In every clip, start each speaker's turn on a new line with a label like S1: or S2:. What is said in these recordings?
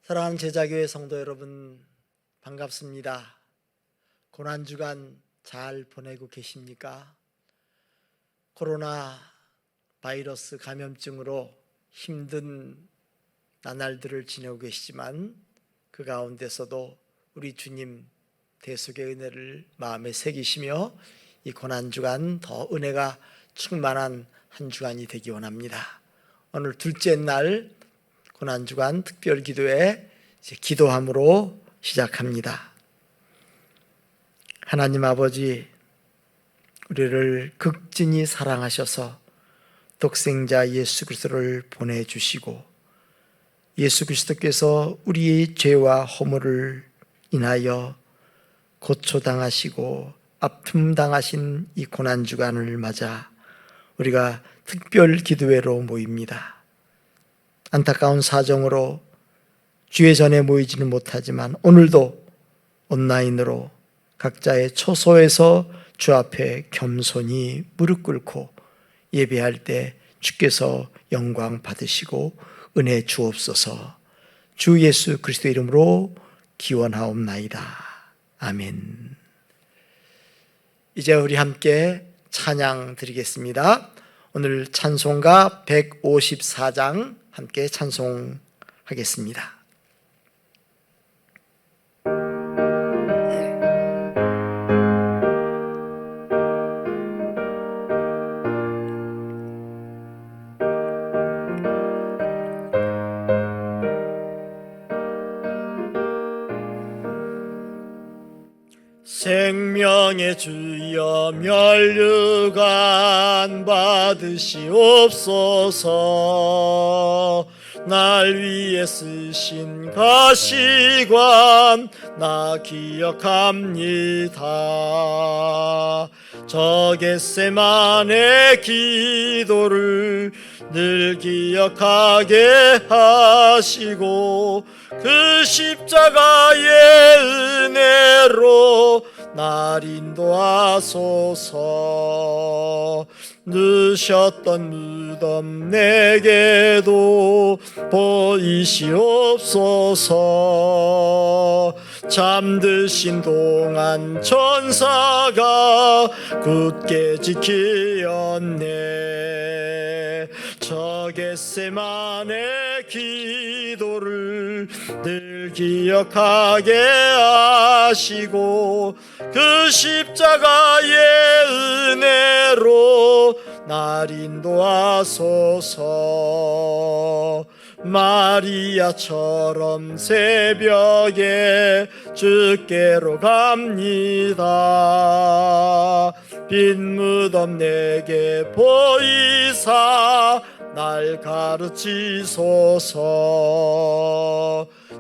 S1: 사랑하는 제자교회 성도 여러분, 반갑습니다. 고난주간 잘 보내고 계십니까? 코로나 바이러스 감염증으로 힘든 나날들을 지내고 계시지만 그 가운데서도 우리 주님 대속의 은혜를 마음에 새기시며 이 고난주간 더 은혜가 충만한 한 주간이 되기 원합니다. 오늘 둘째 날 고난주간 특별기도회 기도함으로 시작합니다. 하나님 아버지, 우리를 극진히 사랑하셔서 독생자 예수 그리스도를 보내주시고 예수 그리스도께서 우리의 죄와 허물을 인하여 고초당하시고 아픔당하신 이 고난주간을 맞아 우리가 특별기도회로 모입니다. 안타까운 사정으로 주의 전에 모이지는 못하지만 오늘도 온라인으로 각자의 처소에서 주 앞에 겸손히 무릎 꿇고 예배할 때 주께서 영광 받으시고 은혜 주옵소서. 주 예수 그리스도 이름으로 기원하옵나이다. 아멘. 이제 우리 함께 찬양 드리겠습니다. 오늘 찬송가 154장 함께 찬송하겠습니다. 생명의 주여 면류관 받으시옵소서. 날 위해 쓰신 가시관 나 기억합니다. 저 겟세마네 기도를 늘 기억하게 하시고 그 십자가의 은혜로 날 인도하소서. 늦었던 무덤 내게도 보이시옵소서. 잠드신 동안 천사가 굳게 지키었네. 저 겟세마네 기도를 늘 기억하게 하시고 그 십자가의 은혜로 날 인도하소서. 마리아처럼 새벽에 주께로 갑니다. 빈 무덤 내게 보이사 날 가르치소서.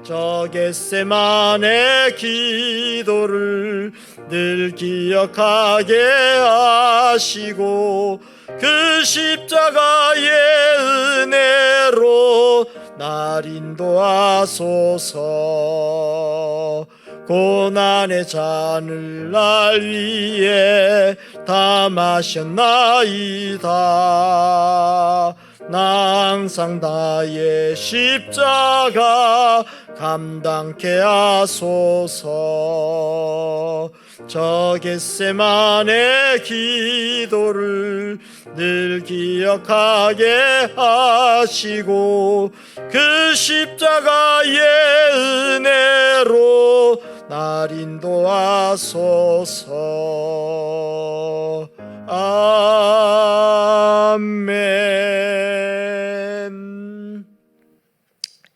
S1: 저 겟세마네 기도를 늘 기억하게 하시고 그 십자가의 은혜로 날 인도하소서. 고난의 잔을 날 위해 다 마셨나이다. 나 항상 나의 십자가 감당케 하소서. 저 겟세마네 기도를 늘 기억하게 하시고 그 십자가의 은혜로 날 인도하소서. 아멘.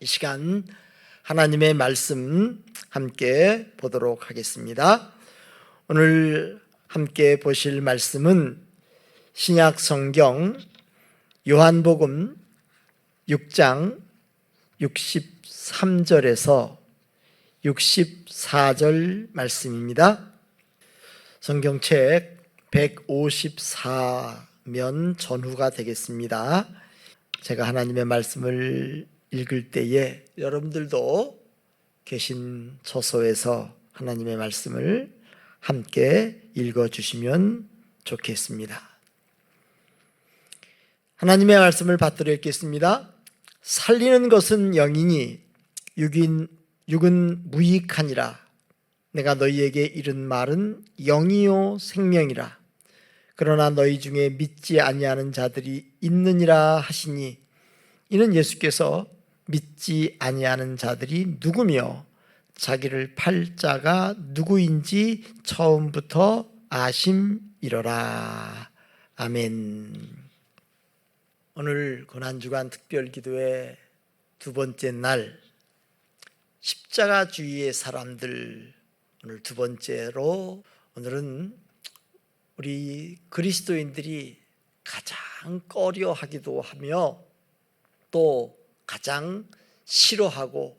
S1: 이 시간 하나님의 말씀 함께 보도록 하겠습니다. 오늘 함께 보실 말씀은 신약 성경 요한복음 6장 63절에서 64절 말씀입니다. 성경책 154면 전후가 되겠습니다. 제가 하나님의 말씀을 읽을 때에 여러분들도 계신 처소에서 하나님의 말씀을 함께 읽어주시면 좋겠습니다. 하나님의 말씀을 받들어 읽겠습니다. 살리는 것은 영이니 육은 무익하니라. 내가 너희에게 이른 말은 영이요 생명이라. 그러나 너희 중에 믿지 아니하는 자들이 있느니라 하시니, 이는 예수께서 믿지 아니하는 자들이 누구며 자기를 팔 자가 누구인지 처음부터 아심이로라. 아멘. 오늘 고난주간 특별기도의 두 번째 날, 십자가주의의 사람들, 오늘 두 번째로, 오늘은 우리 그리스도인들이 가장 꺼려하기도 하며 또 가장 싫어하고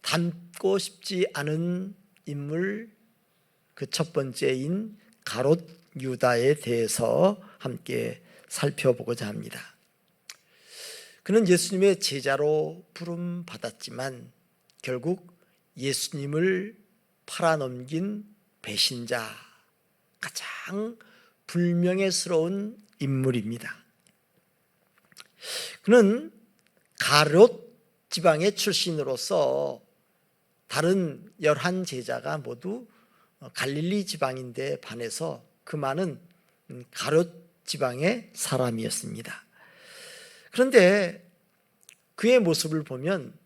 S1: 닮고 싶지 않은 인물, 그 첫 번째인 가롯 유다에 대해서 함께 살펴보고자 합니다. 그는 예수님의 제자로 부름 받았지만 결국 예수님을 팔아넘긴 배신자, 가장 불명예스러운 인물입니다. 그는 가롯 지방의 출신으로서 다른 11 제자가 모두 갈릴리 지방인데 반해서 그만은 가롯 지방의 사람이었습니다. 그런데 그의 모습을 보면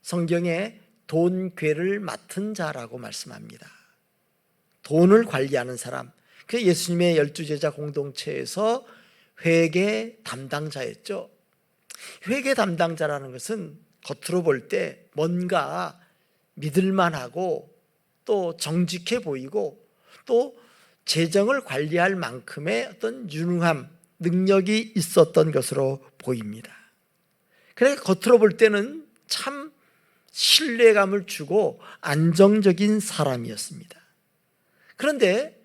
S1: 성경에 돈괴를 맡은 자라고 말씀합니다. 돈을 관리하는 사람, 그 예수님의 12제자 공동체에서 회계 담당자였죠. 회계 담당자라는 것은 겉으로 볼 때 뭔가 믿을만하고 또 정직해 보이고 또 재정을 관리할 만큼의 어떤 유능함, 능력이 있었던 것으로 보입니다. 그래서 겉으로 볼 때는 참 신뢰감을 주고 안정적인 사람이었습니다. 그런데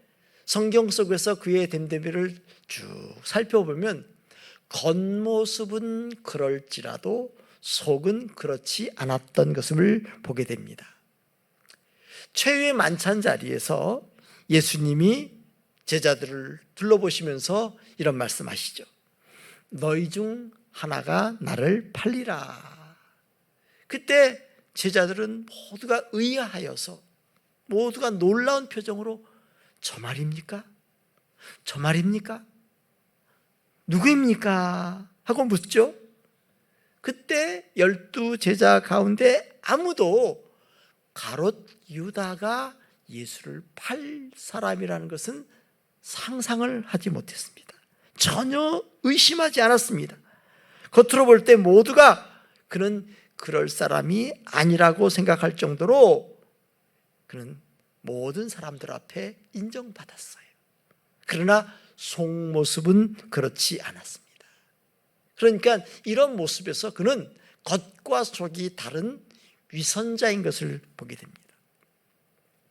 S1: 성경 속에서 그의 됨됨이를 쭉 살펴보면 겉모습은 그럴지라도 속은 그렇지 않았던 것을 보게 됩니다. 최후의 만찬 자리에서 예수님이 제자들을 둘러보시면서 이런 말씀하시죠. 너희 중 하나가 나를 팔리라. 그때 제자들은 모두가 의아하여서 모두가 놀라운 표정으로 저 말입니까? 저 말입니까? 누구입니까? 하고 묻죠. 그때 12 제자 가운데 아무도 가롯 유다가 예수를 팔 사람이라는 것은 상상을 하지 못했습니다. 전혀 의심하지 않았습니다. 겉으로 볼 때 모두가 그는 그럴 사람이 아니라고 생각할 정도로 그는 모든 사람들 앞에 인정받았어요. 그러나 속모습은 그렇지 않았습니다. 그러니까 이런 모습에서 그는 겉과 속이 다른 위선자인 것을 보게 됩니다.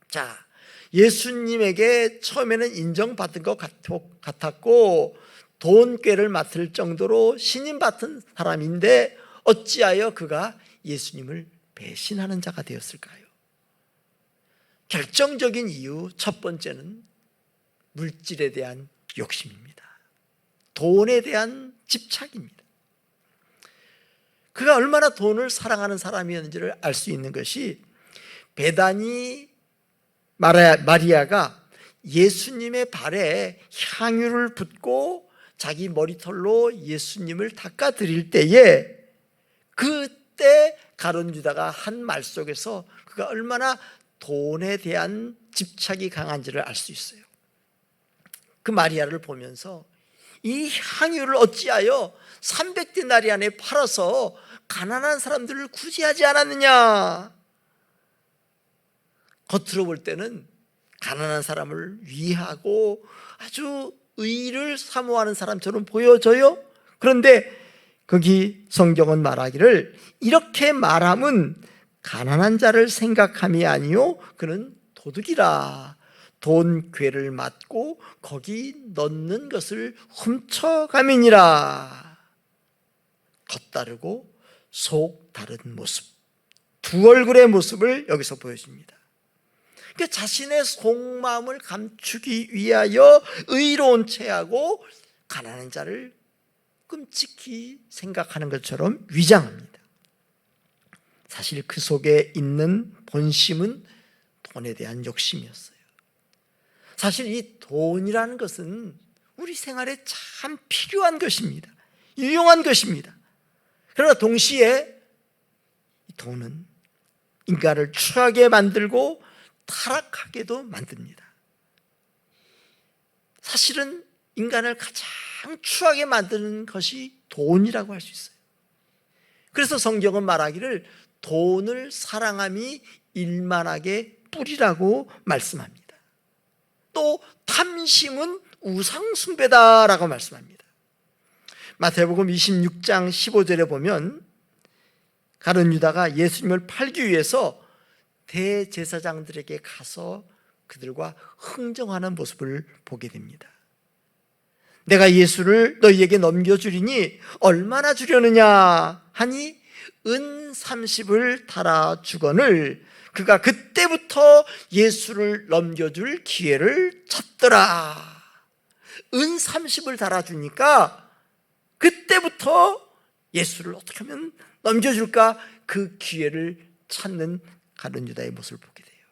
S1: 자, 예수님에게 처음에는 인정받은 것 같았고 돈꾀를 맡을 정도로 신임받은 사람인데 어찌하여 그가 예수님을 배신하는 자가 되었을까요? 결정적인 이유 첫 번째는 물질에 대한 욕심입니다. 돈에 대한 집착입니다. 그가 얼마나 돈을 사랑하는 사람이었는지를 알 수 있는 것이 베다니 마리아가 예수님의 발에 향유를 붓고 자기 머리털로 예수님을 닦아드릴 때에 그때 가룟 유다가 한 말 속에서 그가 얼마나 돈에 대한 집착이 강한지를 알 수 있어요. 그 마리아를 보면서 이 향유를 어찌하여 300데나리안에 팔아서 가난한 사람들을 구제하지 않았느냐. 겉으로 볼 때는 가난한 사람을 위하고 아주 의를 사모하는 사람처럼 보여져요. 그런데 거기 성경은 말하기를 이렇게 말함은 가난한 자를 생각함이 아니요 그는 도둑이라. 돈괴를 맡고 거기 넣는 것을 훔쳐감이니라. 겉다르고 속 다른 모습, 두 얼굴의 모습을 여기서 보여줍니다. 그러니까 자신의 속마음을 감추기 위하여 의로운 체하고 가난한 자를 끔찍히 생각하는 것처럼 위장합니다. 사실 그 속에 있는 본심은 돈에 대한 욕심이었어요. 사실 이 돈이라는 것은 우리 생활에 참 필요한 것입니다. 유용한 것입니다. 그러나 동시에 이 돈은 인간을 추하게 만들고 타락하게도 만듭니다. 사실은 인간을 가장 추하게 만드는 것이 돈이라고 할 수 있어요. 그래서 성경은 말하기를 돈을 사랑함이 일만하게 뿌리라고 말씀합니다. 또 탐심은 우상숭배다라고 말씀합니다. 마태복음 26장 15절에 보면 가룟 유다가 예수님을 팔기 위해서 대제사장들에게 가서 그들과 흥정하는 모습을 보게 됩니다. 내가 예수를 너희에게 넘겨주리니 얼마나 주려느냐 하니 은 30을 달아주거늘 그가 그때부터 예수를 넘겨줄 기회를 찾더라. 은 30을 달아주니까 그때부터 예수를 어떻게 하면 넘겨줄까 그 기회를 찾는 가룟 유다의 모습을 보게 돼요.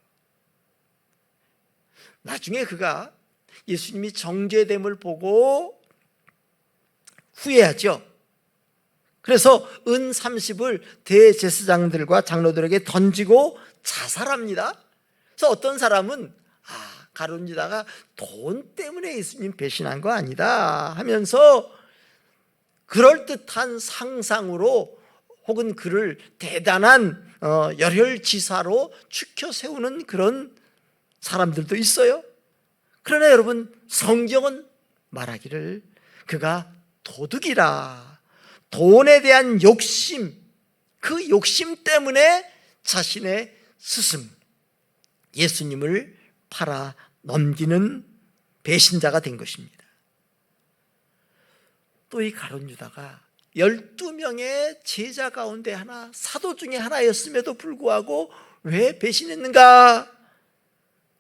S1: 나중에 그가 예수님이 정죄됨을 보고 후회하죠. 그래서 은 30을 대제사장들과 장로들에게 던지고 자살합니다. 그래서 어떤 사람은 가룟 유다가 돈 때문에 예수님 배신한 거 아니다 하면서 그럴듯한 상상으로 혹은 그를 대단한 열혈지사로 추켜 세우는 그런 사람들도 있어요. 그러나 여러분, 성경은 말하기를 그가 도둑이라, 돈에 대한 욕심, 그 욕심 때문에 자신의 스승 예수님을 팔아 넘기는 배신자가 된 것입니다. 또 이 가룟 유다가 12명의 제자 가운데 하나, 사도 중에 하나였음에도 불구하고 왜 배신했는가?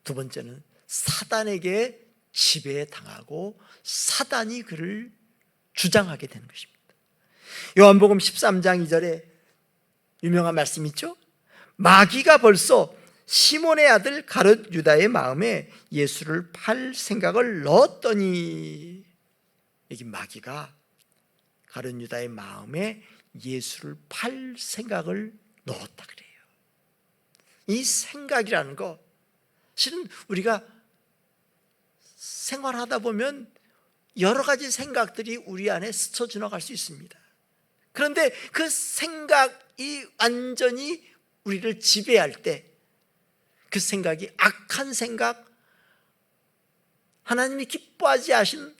S1: 두 번째는 사단에게 지배당하고 사단이 그를 주장하게 되는 것입니다. 요한복음 13장 2절에 유명한 말씀이 있죠. 마귀가 벌써 시몬의 아들 가룟 유다의 마음에 예수를 팔 생각을 넣었더니, 여기 마귀가 가룟 유다의 마음에 예수를 팔 생각을 넣었다 그래요. 이 생각이라는 거, 실은 우리가 생활하다 보면 여러 가지 생각들이 우리 안에 스쳐 지나갈 수 있습니다. 그런데 그 생각이 완전히 우리를 지배할 때, 그 생각이 악한 생각, 하나님이 기뻐하지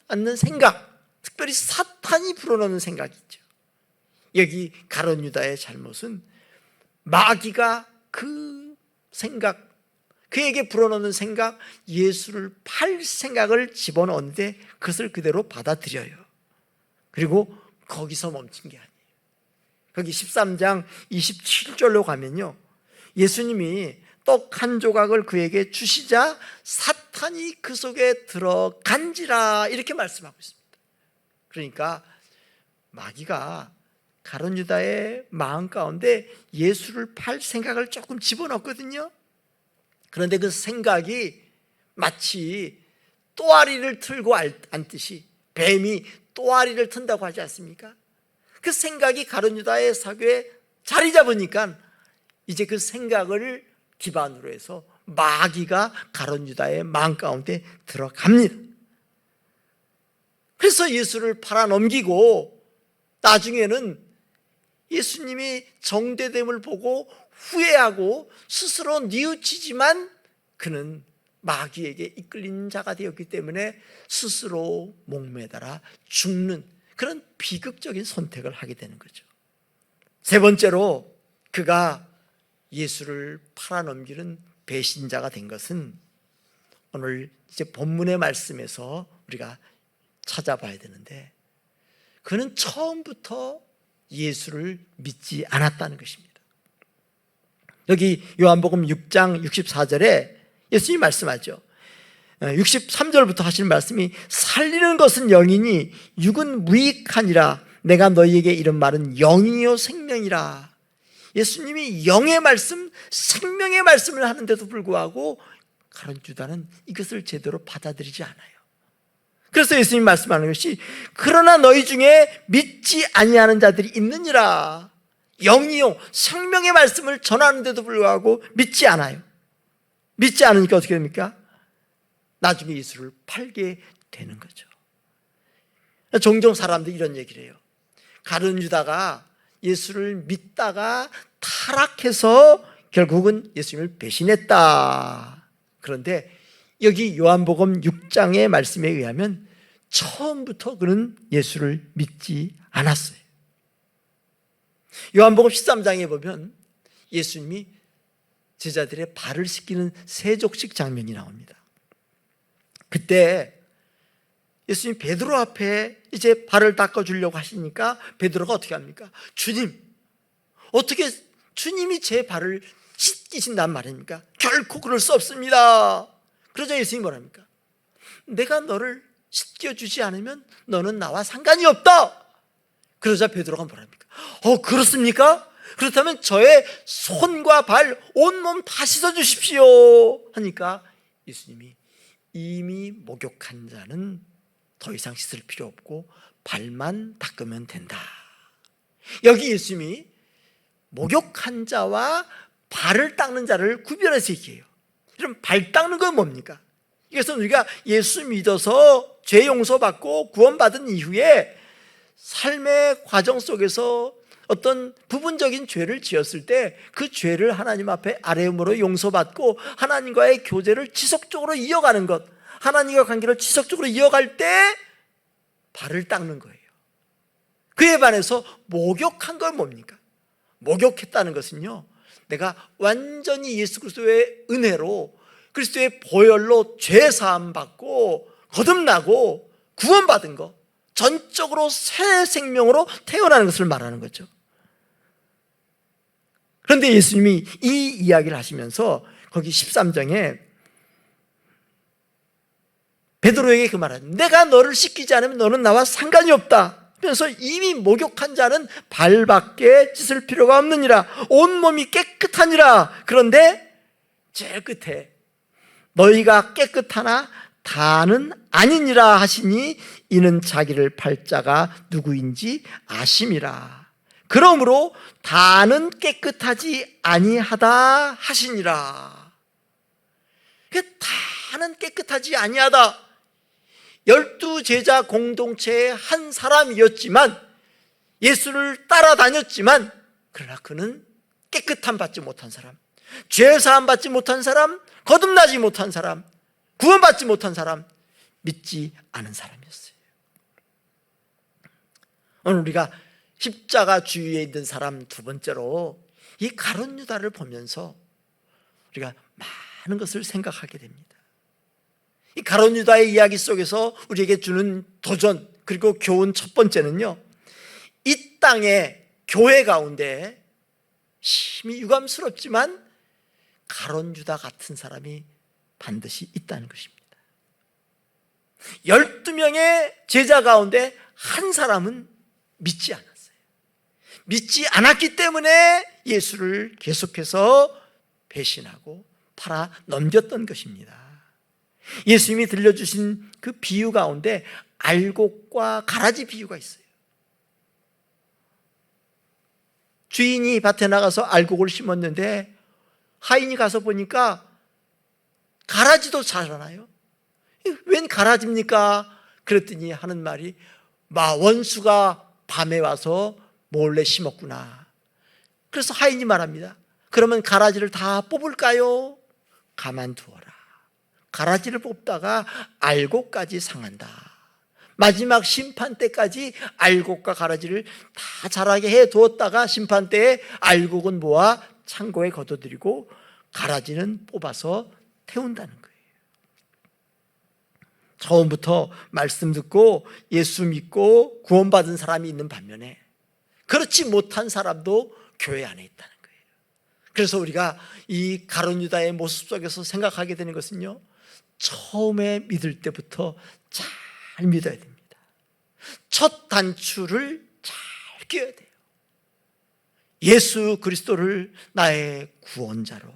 S1: 않는 생각, 특별히 사탄이 불어넣는 생각이 있죠. 여기 가룟 유다의 잘못은 마귀가 그 생각, 그에게 불어넣는 생각, 예수를 팔 생각을 집어넣는데 그것을 그대로 받아들여요. 그리고 거기서 멈춘 게 아니에요. 거기 13장 27절로 가면요, 예수님이 떡 한 조각을 그에게 주시자 사탄이 그 속에 들어간지라, 이렇게 말씀하고 있습니다. 그러니까 마귀가 가룟 유다의 마음 가운데 예수를 팔 생각을 조금 집어넣거든요. 그런데 그 생각이 마치 또아리를 틀고 앉듯이, 뱀이 또아리를 튼다고 하지 않습니까? 그 생각이 가룟 유다의 사고에 자리 잡으니까 이제 그 생각을 기반으로 해서 마귀가 가룟 유다의 마음 가운데 들어갑니다. 그래서 예수를 팔아 넘기고 나중에는 예수님이 정죄됨을 보고 후회하고 스스로 뉘우치지만 그는 마귀에게 이끌린 자가 되었기 때문에 스스로 목매달아 죽는 그런 비극적인 선택을 하게 되는 거죠. 세 번째로 그가 예수를 팔아넘기는 배신자가 된 것은 오늘 이제 본문의 말씀에서 우리가 찾아봐야 되는데, 그는 처음부터 예수를 믿지 않았다는 것입니다. 여기 요한복음 6장 64절에 예수님이 말씀하죠. 63절부터 하시는 말씀이, 살리는 것은 영이니 육은 무익하니라. 내가 너희에게 이런 말은 영이요 생명이라. 예수님이 영의 말씀, 생명의 말씀을 하는데도 불구하고 가룟 유다는 이것을 제대로 받아들이지 않아요. 그래서 예수님이 말씀하는 것이 그러나 너희 중에 믿지 아니하는 자들이 있느니라. 영이요 생명의 말씀을 전하는데도 불구하고 믿지 않아요. 믿지 않으니까 어떻게 됩니까? 나중에 예수를 팔게 되는 거죠. 종종 사람들이 이런 얘기를 해요. 가룟 유다가 예수를 믿다가 타락해서 결국은 예수님을 배신했다. 그런데 여기 요한복음 6장의 말씀에 의하면 처음부터 그는 예수를 믿지 않았어요. 요한복음 13장에 보면 예수님이 제자들의 발을 씻기는 세족식 장면이 나옵니다. 그때 예수님 베드로 앞에 이제 발을 닦아주려고 하시니까 베드로가 어떻게 합니까? 주님, 어떻게 주님이 제 발을 씻기신단 말입니까? 결코 그럴 수 없습니다. 그러자 예수님이 뭐랍니까? 내가 너를 씻겨주지 않으면 너는 나와 상관이 없다. 그러자 베드로가 뭐랍니까? 그렇습니까? 그렇다면 저의 손과 발, 온몸 다 씻어주십시오 하니까 예수님이 이미 목욕한 자는 더 이상 씻을 필요 없고 발만 닦으면 된다. 여기 예수님이 목욕한 자와 발을 닦는 자를 구별해서 얘기해요. 그럼 발 닦는 건 뭡니까? 이것은 우리가 예수 믿어서 죄 용서받고 구원받은 이후에 삶의 과정 속에서 어떤 부분적인 죄를 지었을 때 그 죄를 하나님 앞에 아뢰음으로 용서받고 하나님과의 교제를 지속적으로 이어가는 것, 하나님과 관계를 지속적으로 이어갈 때 발을 닦는 거예요. 그에 반해서 목욕한 건 뭡니까? 목욕했다는 것은요, 내가 완전히 예수 그리스도의 은혜로 그리스도의 보혈로 죄 사함 받고 거듭나고 구원받은 것, 전적으로 새 생명으로 태어나는 것을 말하는 거죠. 그런데 예수님이 이 이야기를 하시면서 거기 13장에 베드로에게 그 말하죠. 내가 너를 씻기지 않으면 너는 나와 상관이 없다. 그래서 이미 목욕한 자는 발밖에 씻을 필요가 없느니라. 온몸이 깨끗하니라. 그런데 제일 끝에 너희가 깨끗하나 다는 아니니라 하시니 이는 자기를 팔 자가 누구인지 아심이라. 그러므로 다는 깨끗하지 아니하다 하시니라. 다는 깨끗하지 아니하다. 12제자 공동체의 한 사람이었지만 예수를 따라다녔지만 그러나 그는 깨끗함 받지 못한 사람, 죄사함 받지 못한 사람, 거듭나지 못한 사람, 구원받지 못한 사람, 믿지 않은 사람이었어요. 오늘 우리가 십자가 주위에 있는 사람 두 번째로 이 가룟 유다를 보면서 우리가 많은 것을 생각하게 됩니다. 이 가룟 유다의 이야기 속에서 우리에게 주는 도전 그리고 교훈 첫 번째는요, 이 땅의 교회 가운데 심히 유감스럽지만 가룟 유다 같은 사람이 반드시 있다는 것입니다. 12명의 제자 가운데 한 사람은 믿지 않았어요. 믿지 않았기 때문에 예수를 계속해서 배신하고 팔아 넘겼던 것입니다. 예수님이 들려주신 그 비유 가운데 알곡과 가라지 비유가 있어요. 주인이 밭에 나가서 알곡을 심었는데 하인이 가서 보니까 가라지도 자라나요. 웬 가라지입니까? 그랬더니 하는 말이 원수가 밤에 와서 몰래 심었구나. 그래서 하인이 말합니다. 그러면 가라지를 다 뽑을까요? 가만두어라. 가라지를 뽑다가 알곡까지 상한다. 마지막 심판 때까지 알곡과 가라지를 다 자라게 해두었다가 심판 때에 알곡은 모아 창고에 걷어들이고 가라지는 뽑아서 태운다는 거예요. 처음부터 말씀 듣고 예수 믿고 구원받은 사람이 있는 반면에 그렇지 못한 사람도 교회 안에 있다는 거예요. 그래서 우리가 이 가룟 유다의 모습 속에서 생각하게 되는 것은요, 처음에 믿을 때부터 잘 믿어야 됩니다. 첫 단추를 잘 끼워야 돼요. 예수 그리스도를 나의 구원자로,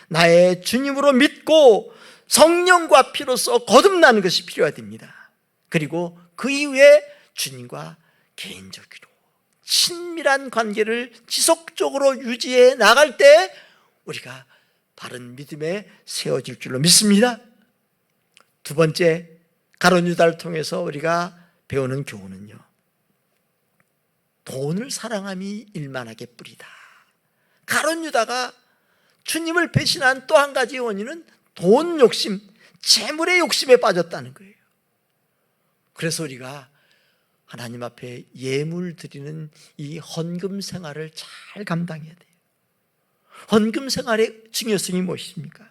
S1: 나의 주님으로 믿고 성령과 피로써 거듭나는 것이 필요합니다. 그리고 그 이후에 주님과 개인적으로 친밀한 관계를 지속적으로 유지해 나갈 때 우리가 바른 믿음에 세워질 줄로 믿습니다. 두 번째, 가룟 유다를 통해서 우리가 배우는 교훈은요, 돈을 사랑함이 일만하게 뿌리다. 가룟 유다가 주님을 배신한 또 한 가지 원인은 돈 욕심, 재물의 욕심에 빠졌다는 거예요. 그래서 우리가 하나님 앞에 예물 드리는 이 헌금 생활을 잘 감당해야 돼요. 헌금 생활의 중요성이 무엇입니까?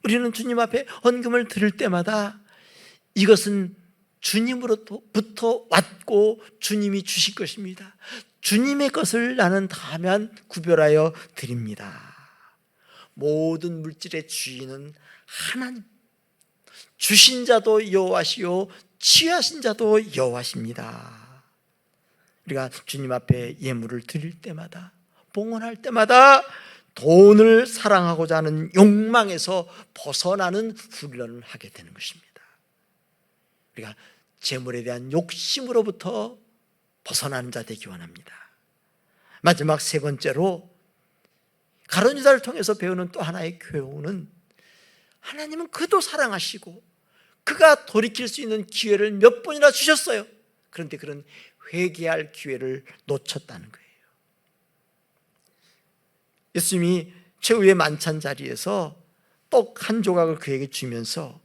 S1: 우리는 주님 앞에 헌금을 드릴 때마다 이것은 주님으로부터 왔고 주님이 주실 것입니다. 주님의 것을 나는 다만 구별하여 드립니다. 모든 물질의 주인은 하나님, 주신 자도 여호와시요 취하신 자도 여호와십니다. 우리가 주님 앞에 예물을 드릴 때마다, 봉헌할 때마다 돈을 사랑하고자 하는 욕망에서 벗어나는 훈련을 하게 되는 것입니다. 우리가 재물에 대한 욕심으로부터 벗어나는 자 되기 원합니다. 마지막 세 번째로 가룟 유다를 통해서 배우는 또 하나의 교훈은, 하나님은 그도 사랑하시고 그가 돌이킬 수 있는 기회를 몇 번이나 주셨어요. 그런데 그런 회개할 기회를 놓쳤다는 거예요. 예수님이 최후의 만찬 자리에서 떡 한 조각을 그에게 주면서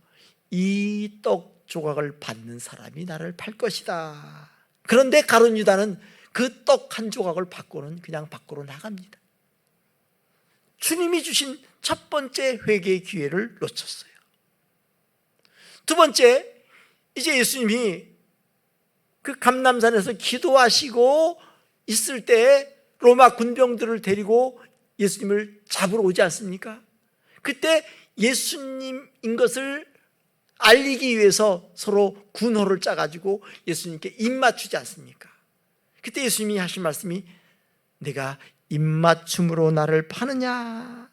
S1: 이 떡 조각을 받는 사람이 나를 팔 것이다. 그런데 가룟 유다는 그 떡 한 조각을 받고는 그냥 밖으로 나갑니다. 주님이 주신 첫 번째 회개의 기회를 놓쳤어요. 두 번째, 이제 예수님이 그 감람산에서 기도하시고 있을 때 로마 군병들을 데리고 예수님을 잡으러 오지 않습니까? 그때 예수님인 것을 알리기 위해서 서로 군호를 짜가지고 예수님께 입맞추지 않습니까? 그때 예수님이 하신 말씀이, 내가 입맞춤으로 나를 파느냐?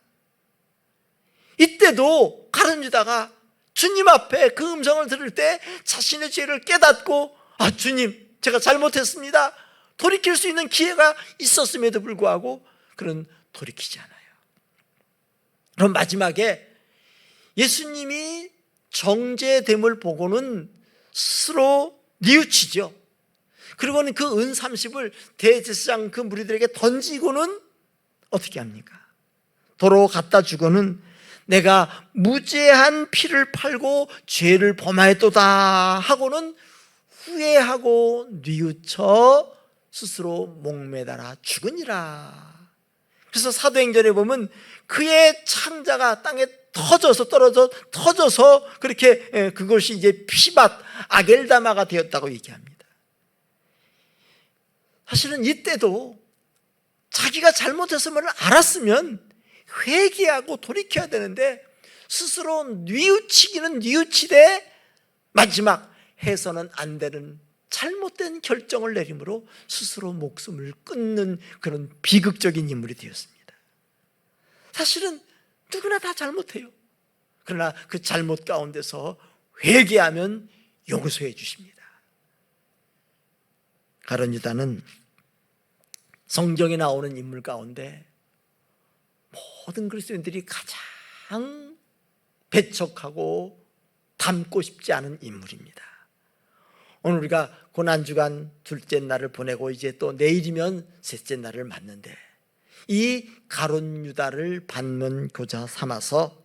S1: 이때도 가룟 유다가 주님 앞에 그 음성을 들을 때 자신의 죄를 깨닫고, 주님, 제가 잘못했습니다, 돌이킬 수 있는 기회가 있었음에도 불구하고 그는 돌이키지 않아요. 그럼 마지막에 예수님이 정죄됨을 보고는 스스로 뉘우치죠. 그리고는 그 은 30을 대제사장 그 무리들에게 던지고는 어떻게 합니까? 도로 갖다 주고는 내가 무죄한 피를 팔고 죄를 범하였도다 하고는 후회하고 뉘우쳐 스스로 목매달아 죽으니라. 그래서 사도행전에 보면 그의 창자가 땅에 터져서 그렇게 그것이 이제 피밭 아겔다마가 되었다고 얘기합니다. 사실은 이때도 자기가 잘못했음을 알았으면 회개하고 돌이켜야 되는데 스스로 뉘우치기는 뉘우치되 마지막 해서는 안 되는 잘못된 결정을 내림으로 스스로 목숨을 끊는 그런 비극적인 인물이 되었습니다. 사실은 누구나 다 잘못해요. 그러나 그 잘못 가운데서 회개하면 용서해 주십니다. 가룟 유다는 성경에 나오는 인물 가운데 모든 그리스도인들이 가장 배척하고 닮고 싶지 않은 인물입니다. 오늘 우리가 고난주간 둘째 날을 보내고 이제 또 내일이면 셋째 날을 맞는데, 이 가룟 유다를 반면교사 삼아서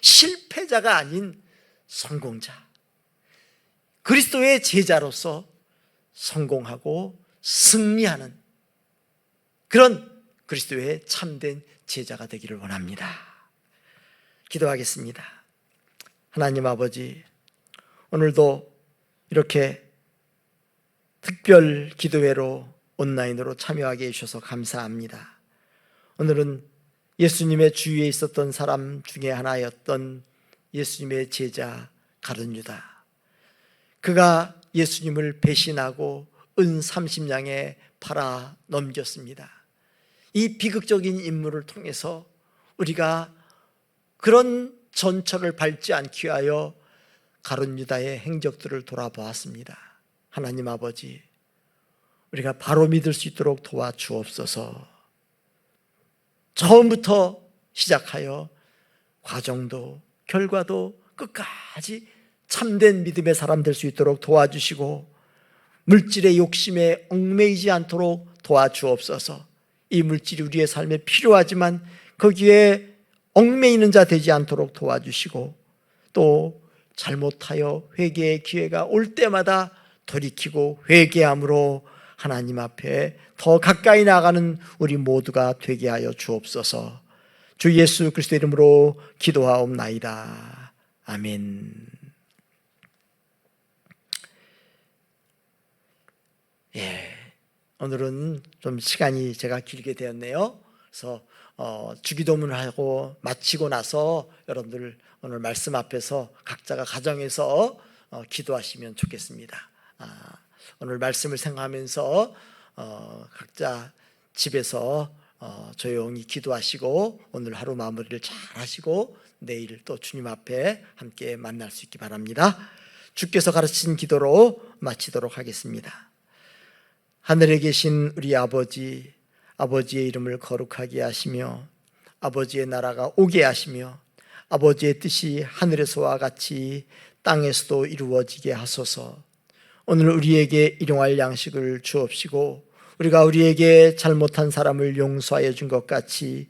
S1: 실패자가 아닌 성공자, 그리스도의 제자로서 성공하고 승리하는 그런 그리스도의 참된 제자가 되기를 원합니다. 기도하겠습니다. 하나님 아버지, 오늘도 이렇게 특별 기도회로 온라인으로 참여하게 해주셔서 감사합니다. 오늘은 예수님의 주위에 있었던 사람 중에 하나였던 예수님의 제자 가룟 유다, 그가 예수님을 배신하고 은 30냥에 팔아 넘겼습니다. 이 비극적인 인물을 통해서 우리가 그런 전철을 밟지 않기 위하여 가룟 유다의 행적들을 돌아보았습니다. 하나님 아버지, 우리가 바로 믿을 수 있도록 도와주옵소서. 처음부터 시작하여 과정도 결과도 끝까지 참된 믿음의 사람 될 수 있도록 도와주시고, 물질의 욕심에 얽매이지 않도록 도와주옵소서. 이 물질이 우리의 삶에 필요하지만 거기에 얽매이는 자 되지 않도록 도와주시고, 또 잘못하여 회개의 기회가 올 때마다 돌이키고 회개함으로 하나님 앞에 더 가까이 나아가는 우리 모두가 되게 하여 주옵소서. 주 예수 그리스도 이름으로 기도하옵나이다. 아멘. 오늘은 좀 시간이 제가 길게 되었네요. 그래서 주기도문을 하고 마치고 나서 여러분들 오늘 말씀 앞에서 각자가 가정에서 기도하시면 좋겠습니다. 오늘 말씀을 생각하면서 각자 집에서 조용히 기도하시고 오늘 하루 마무리를 잘 하시고 내일 또 주님 앞에 함께 만날 수 있기 바랍니다. 주께서 가르친 기도로 마치도록 하겠습니다. 하늘에 계신 우리 아버지, 아버지의 이름을 거룩하게 하시며 아버지의 나라가 오게 하시며 아버지의 뜻이 하늘에서와 같이 땅에서도 이루어지게 하소서. 오늘 우리에게 일용할 양식을 주옵시고 우리가 우리에게 잘못한 사람을 용서하여 준 것 같이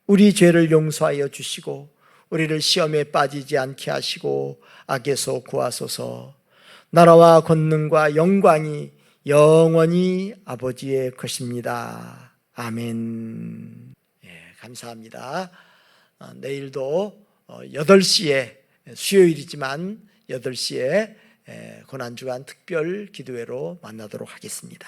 S1: 우리 죄를 용서하여 주시고 우리를 시험에 빠지지 않게 하시고 악에서 구하소서. 나라와 권능과 영광이 영원히 아버지의 것입니다. 아멘. 감사합니다. 내일도 8시에 수요일이지만 8시에 고난주간 특별 기도회로 만나도록 하겠습니다.